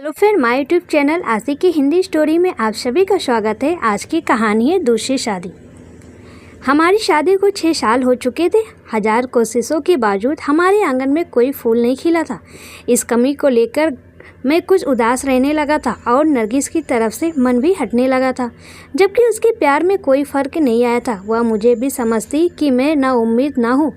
Hello friend, my YouTube channel आशी की Hindi story में आप सभी का स्वागत है। आज की कहानी है दूसरी शादी। हमारी शादी को 6 साल हो चुके थे। 1000 कोशिशों के बावजूद हमारे आंगन में कोई फूल नहीं खिला था। इस कमी को लेकर मैं कुछ उदास रहने लगा था और नरगिस की तरफ से मन भी हटने लगा था, जबकि उसके प्यार में कोई फ़र्क नहीं आया था। वह मुझे भी समझती कि मैं नाउम्मीद ना हूँ,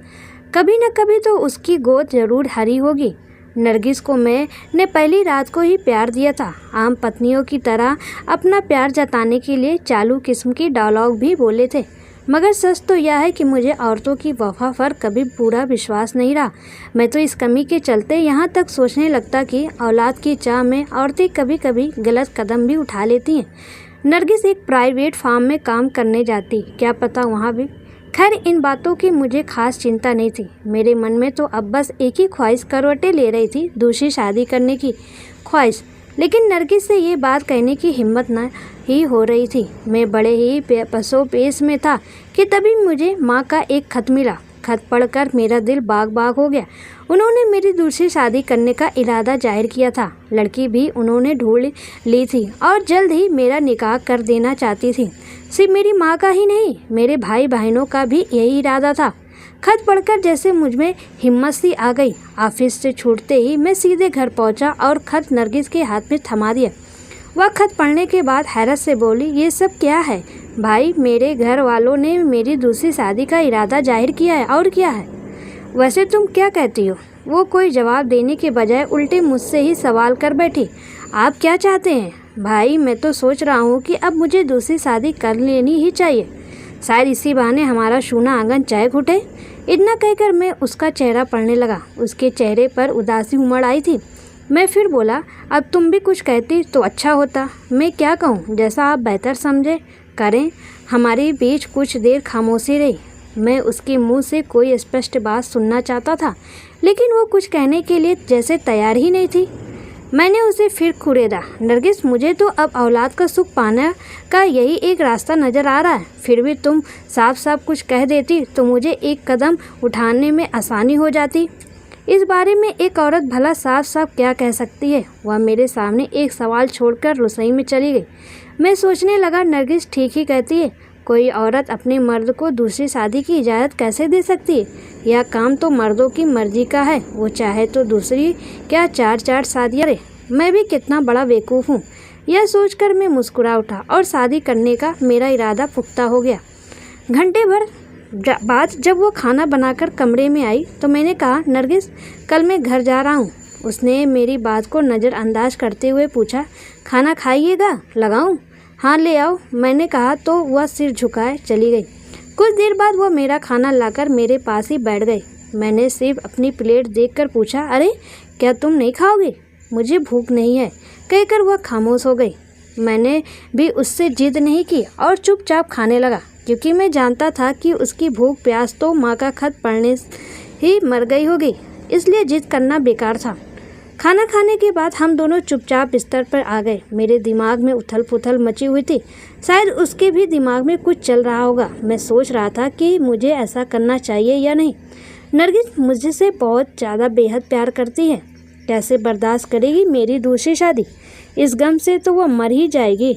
कभी न कभी तो उसकी गोद जरूर हरी होगी। नरगिस को मैंने पहली रात को ही प्यार दिया था। आम पत्नियों की तरह अपना प्यार जताने के लिए चालू किस्म की डायलॉग भी बोले थे, मगर सच तो यह है कि मुझे औरतों की वफा पर कभी पूरा विश्वास नहीं रहा। मैं तो इस कमी के चलते यहाँ तक सोचने लगता कि औलाद की चाह में औरतें कभी कभी गलत कदम भी उठा लेती हैं। नरगिस एक प्राइवेट फार्म में काम करने जाती, क्या पता वहाँ भी। खैर, इन बातों की मुझे खास चिंता नहीं थी। मेरे मन में तो अब बस एक ही ख्वाहिश करवटें ले रही थी, दूसरी शादी करने की ख्वाहिश। लेकिन नरगिस से ये बात कहने की हिम्मत न ही हो रही थी। मैं बड़े ही पसोपेश में था कि तभी मुझे माँ का एक खत मिला। खत पढ़कर मेरा दिल बाग बाग हो गया। उन्होंने मेरी दूसरी शादी करने का इरादा जाहिर किया था। लड़की भी उन्होंने ढूंढ ली थी और जल्द ही मेरा निकाह कर देना चाहती थी। सिर्फ मेरी माँ का ही नहीं, मेरे भाई बहनों का भी यही इरादा था। खत पढ़कर जैसे मुझमें हिम्मत सी आ गई। ऑफिस से छूटते ही मैं सीधे घर पहुंचा और खत नरगिस के हाथ में थमा दिया। वह खत पढ़ने के बाद हैरत से बोली, ये सब क्या है भाई? मेरे घर वालों ने मेरी दूसरी शादी का इरादा जाहिर किया है, और क्या है? वैसे तुम क्या कहती हो? वो कोई जवाब देने के बजाय उल्टे मुझसे ही सवाल कर बैठी। आप क्या चाहते हैं भाई? मैं तो सोच रहा हूँ कि अब मुझे दूसरी शादी कर लेनी ही चाहिए। शायद इसी बहाने हमारा सूना आंगन चाय घुटे। इतना कहकर मैं उसका चेहरा पढ़ने लगा। उसके चेहरे पर उदासी उमड़ आई थी। मैं फिर बोला, अब तुम भी कुछ कहती तो अच्छा होता। मैं क्या कहूँ, जैसा आप बेहतर समझे करें। हमारे बीच कुछ देर खामोशी रही। मैं उसके मुंह से कोई स्पष्ट बात सुनना चाहता था, लेकिन वो कुछ कहने के लिए जैसे तैयार ही नहीं थी। मैंने उसे फिर कुरेदा, नरगिस, मुझे तो अब औलाद का सुख पाने का यही एक रास्ता नज़र आ रहा है। फिर भी तुम साफ साफ कुछ कह देती तो मुझे एक कदम उठाने में आसानी हो जाती। इस बारे में एक औरत भला साफ साफ क्या कह सकती है? वह मेरे सामने एक सवाल छोड़कर रसोई में चली गई। मैं सोचने लगा, नरगिस ठीक ही कहती है। कोई औरत अपने मर्द को दूसरी शादी की इजाज़त कैसे दे सकती है? यह काम तो मर्दों की मर्जी का है। वो चाहे तो दूसरी क्या 4-4 शादियाँ करे। मैं भी कितना बड़ा बेवकूफ़ हूँ। यह सोचकर मैं मुस्कुरा उठा और शादी करने का मेरा इरादा पुख्ता हो गया। घंटे भर बाद जब वो खाना बनाकर कमरे में आई तो मैंने कहा, नरगिस, कल मैं घर जा रहा हूँ। उसने मेरी बात को नज़रअंदाज करते हुए पूछा, खाना खाइएगा? लगाऊं? हाँ, ले आओ, मैंने कहा तो वह सिर झुकाए चली गई। कुछ देर बाद वह मेरा खाना लाकर मेरे पास ही बैठ गई। मैंने सिर्फ अपनी प्लेट देखकर पूछा, अरे क्या तुम नहीं खाओगे? मुझे भूख नहीं है, कहकर वह खामोश हो गई। मैंने भी उससे जिद नहीं की और चुपचाप खाने लगा, क्योंकि मैं जानता था कि उसकी भूख प्यास तो माँ का खत पढ़ने ही मर गई होगी, इसलिए जिद करना बेकार था। खाना खाने के बाद हम दोनों चुपचाप बिस्तर पर आ गए। मेरे दिमाग में उथल पुथल मची हुई थी। शायद उसके भी दिमाग में कुछ चल रहा होगा। मैं सोच रहा था कि मुझे ऐसा करना चाहिए या नहीं। नरगिस मुझसे बहुत ज़्यादा बेहद प्यार करती है। कैसे बर्दाश्त करेगी मेरी दूसरी शादी? इस गम से तो वह मर ही जाएगी।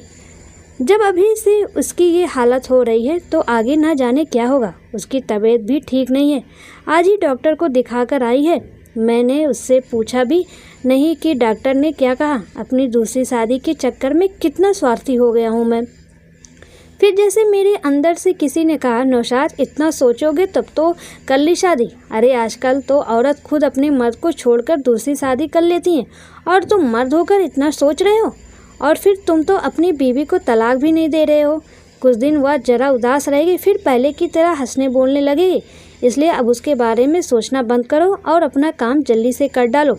जब अभी से उसकी ये हालत हो रही है तो आगे ना जाने क्या होगा। उसकी तबीयत भी ठीक नहीं है। आज ही डॉक्टर को दिखा कर आई है। मैंने उससे पूछा भी नहीं कि डॉक्टर ने क्या कहा। अपनी दूसरी शादी के चक्कर में कितना स्वार्थी हो गया हूँ मैं। फिर जैसे मेरे अंदर से किसी ने कहा, नौशाद, इतना सोचोगे तब तो कर ली शादी। अरे आजकल तो औरत खुद अपने मर्द को छोड़कर दूसरी शादी कर लेती हैं, और तुम मर्द होकर इतना सोच रहे हो। और फिर तुम तो अपनी बीवी को तलाक भी नहीं दे रहे हो। कुछ दिन वह जरा उदास रहेगी, फिर पहले की तरह हंसने बोलने लगेगी। इसलिए अब उसके बारे में सोचना बंद करो और अपना काम जल्दी से कर डालो।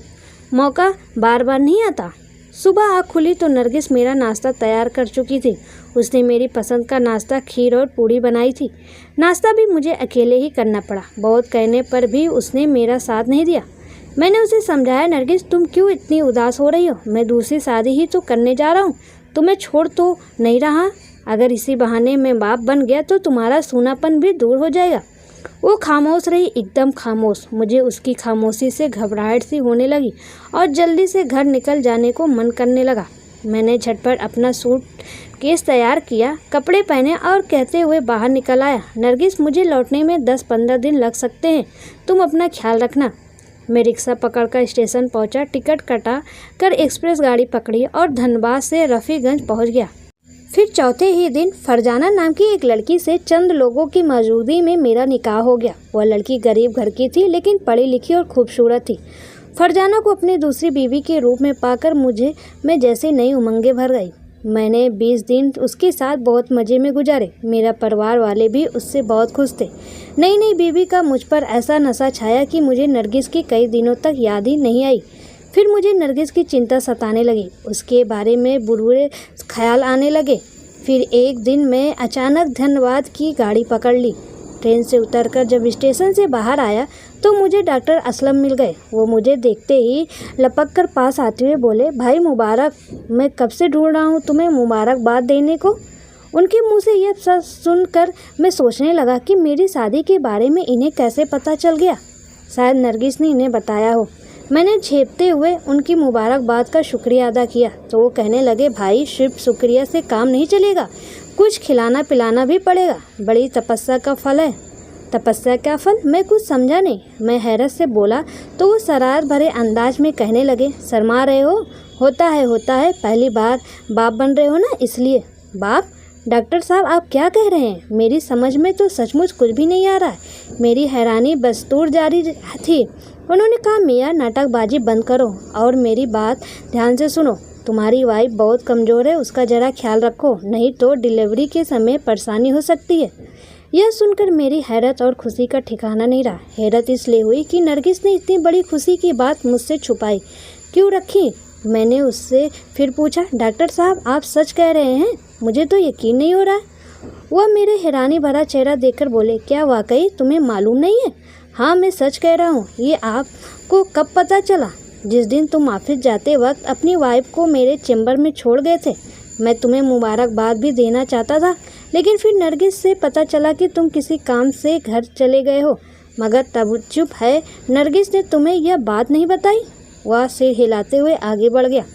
मौका बार बार नहीं आता। सुबह आँख खुली तो नरगिस मेरा नाश्ता तैयार कर चुकी थी। उसने मेरी पसंद का नाश्ता, खीर और पूड़ी बनाई थी। नाश्ता भी मुझे अकेले ही करना पड़ा। बहुत कहने पर भी उसने मेरा साथ नहीं दिया। मैंने उसे समझाया, नरगिस, तुम क्यों इतनी उदास हो रही हो? मैं दूसरी शादी ही तो करने जा रहा हूँ, तुम्हें छोड़ तो नहीं रहा। अगर इसी बहाने मैं बाप बन गया तो तुम्हारा सूनापन भी दूर हो जाएगा। वो खामोश रही, एकदम खामोश। मुझे उसकी खामोशी से घबराहट सी होने लगी और जल्दी से घर निकल जाने को मन करने लगा। मैंने झटपट अपना सूट केस तैयार किया, कपड़े पहने और कहते हुए बाहर निकल आया, नरगिस मुझे लौटने में 10-15 दिन लग सकते हैं, तुम अपना ख्याल रखना। मैं रिक्शा पकड़कर स्टेशन पहुंचा, टिकट कटा कर एक्सप्रेस गाड़ी पकड़ी और धनबाद से रफ़ीगंज पहुंच गया। फिर चौथे ही दिन फरजाना नाम की एक लड़की से चंद लोगों की मौजूदगी में मेरा निकाह हो गया। वह लड़की गरीब घर की थी, लेकिन पढ़ी लिखी और खूबसूरत थी। फरजाना को अपनी दूसरी बीवी के रूप में पाकर मैं जैसे नई उमंगें भर गई। मैंने 20 दिन उसके साथ बहुत मज़े में गुजारे। मेरा परिवार वाले भी उससे बहुत खुश थे। नई बीवी का मुझ पर ऐसा नशा छाया कि मुझे नरगिस की कई दिनों तक याद ही नहीं आई। फिर मुझे नरगिस की चिंता सताने लगी, उसके बारे में बुरे ख्याल आने लगे। फिर एक दिन मैं अचानक धनबाद की गाड़ी पकड़ ली। ट्रेन से उतरकर जब स्टेशन से बाहर आया तो मुझे डॉक्टर असलम मिल गए। वो मुझे देखते ही लपक कर पास आते हुए बोले, भाई मुबारक, मैं कब से ढूंढ रहा हूँ तुम्हें मुबारकबाद देने को। उनके मुंह से यह सब सुनकर मैं सोचने लगा कि मेरी शादी के बारे में इन्हें कैसे पता चल गया। शायद नरगिस ने इन्हें बताया हो। मैंने झेपते हुए उनकी मुबारकबाद का शुक्रिया अदा किया तो वो कहने लगे, भाई सिर्फ शुक्रिया से काम नहीं चलेगा, कुछ खिलाना पिलाना भी पड़ेगा, बड़ी तपस्या का फल है। तपस्या का फल? मैं कुछ समझा नहीं। मैं हैरत से बोला तो वो शरारत भरे अंदाज में कहने लगे, शर्मा रहे हो? होता है, पहली बार बाप बन रहे हो ना, इसलिए। बाप? डॉक्टर साहब आप क्या कह रहे हैं? मेरी समझ में तो सचमुच कुछ भी नहीं आ रहा है। मेरी हैरानी बस्तूर जारी थी। उन्होंने कहा, मियाँ नाटकबाजी बंद करो और मेरी बात ध्यान से सुनो। तुम्हारी वाइफ बहुत कमज़ोर है, उसका ज़रा ख्याल रखो, नहीं तो डिलीवरी के समय परेशानी हो सकती है। यह सुनकर मेरी हैरत और खुशी का ठिकाना नहीं रहा। हैरत इसलिए हुई कि नरगिस ने इतनी बड़ी खुशी की बात मुझसे छुपाई क्यों रखी। मैंने उससे फिर पूछा, डॉक्टर साहब आप सच कह रहे हैं? मुझे तो यकीन नहीं हो रहा है। वह मेरे हैरानी भरा चेहरा देखकर बोले, क्या वाकई तुम्हें मालूम नहीं है? हाँ मैं सच कह रहा हूँ। ये आपको कब पता चला? जिस दिन तुम ऑफिस जाते वक्त अपनी वाइफ को मेरे चैम्बर में छोड़ गए थे। मैं तुम्हें मुबारकबाद भी देना चाहता था, लेकिन फिर नरगिस से पता चला कि तुम किसी काम से घर चले गए हो। मगर तब चुप है, नरगिस ने तुम्हें यह बात नहीं बताई? वह सिर हिलाते हुए आगे बढ़ गया।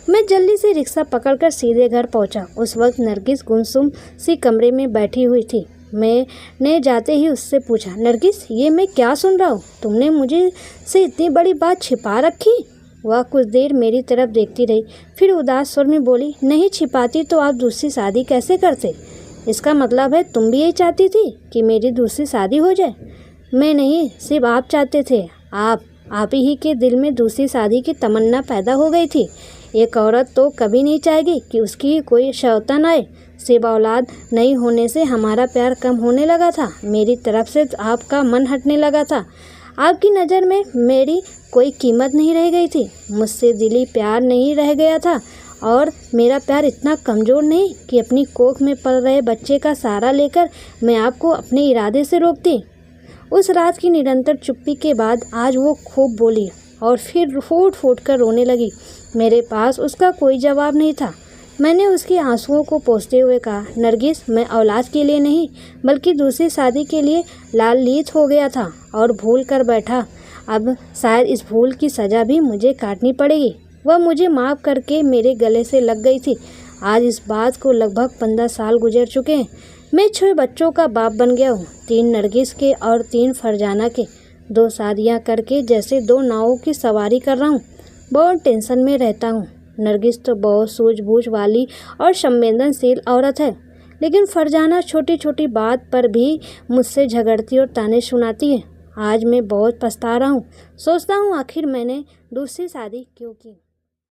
मैं जल्दी से रिक्शा पकड़कर सीधे घर पहुंचा। उस वक्त नरगिस गुमसुम सी कमरे में बैठी हुई थी। मैंने जाते ही उससे पूछा, नरगिस ये मैं क्या सुन रहा हूँ? तुमने मुझे से इतनी बड़ी बात छिपा रखी? वह कुछ देर मेरी तरफ देखती रही, फिर उदास स्वर में बोली, नहीं छिपाती तो आप दूसरी शादी कैसे करते? इसका मतलब है तुम भी यही चाहती थी कि मेरी दूसरी शादी हो जाए? मैं नहीं, सिर्फ आप चाहते थे। आप ही के दिल में दूसरी शादी की तमन्ना पैदा हो गई थी। एक औरत तो कभी नहीं चाहेगी कि उसकी कोई शौतान आए। सिर्फ औलाद नहीं होने से हमारा प्यार कम होने लगा था। मेरी तरफ से आपका मन हटने लगा था। आपकी नज़र में मेरी कोई कीमत नहीं रह गई थी। मुझसे दिली प्यार नहीं रह गया था और मेरा प्यार इतना कमज़ोर नहीं कि अपनी कोख में पल रहे बच्चे का सहारा लेकर मैं आपको अपने इरादे से रोकती। उस रात की निरंतर चुप्पी के बाद आज वो खूब बोली और फिर फूट कर रोने लगी। मेरे पास उसका कोई जवाब नहीं था। मैंने उसके आंसुओं को पोंछते हुए कहा, नरगिस मैं औलाद के लिए नहीं बल्कि दूसरी शादी के लिए लाललीत हो गया था और भूल कर बैठा। अब शायद इस भूल की सज़ा भी मुझे काटनी पड़ेगी। वह मुझे माफ़ करके मेरे गले से लग गई थी। आज इस बात को लगभग 15 साल गुजर चुके हैं। मैं 6 बच्चों का बाप बन गया हूँ, 3 नरगिस के और 3 फरजाना के। 2 शादियाँ करके जैसे 2 नावों की सवारी कर रहा हूँ। बहुत टेंशन में रहता हूँ। नरगिस तो बहुत सूझबूझ वाली और संवेदनशील औरत है, लेकिन फरजाना छोटी छोटी बात पर भी मुझसे झगड़ती और ताने सुनाती है। आज मैं बहुत पछता रहा हूँ। सोचता हूँ आखिर मैंने दूसरी शादी क्यों की।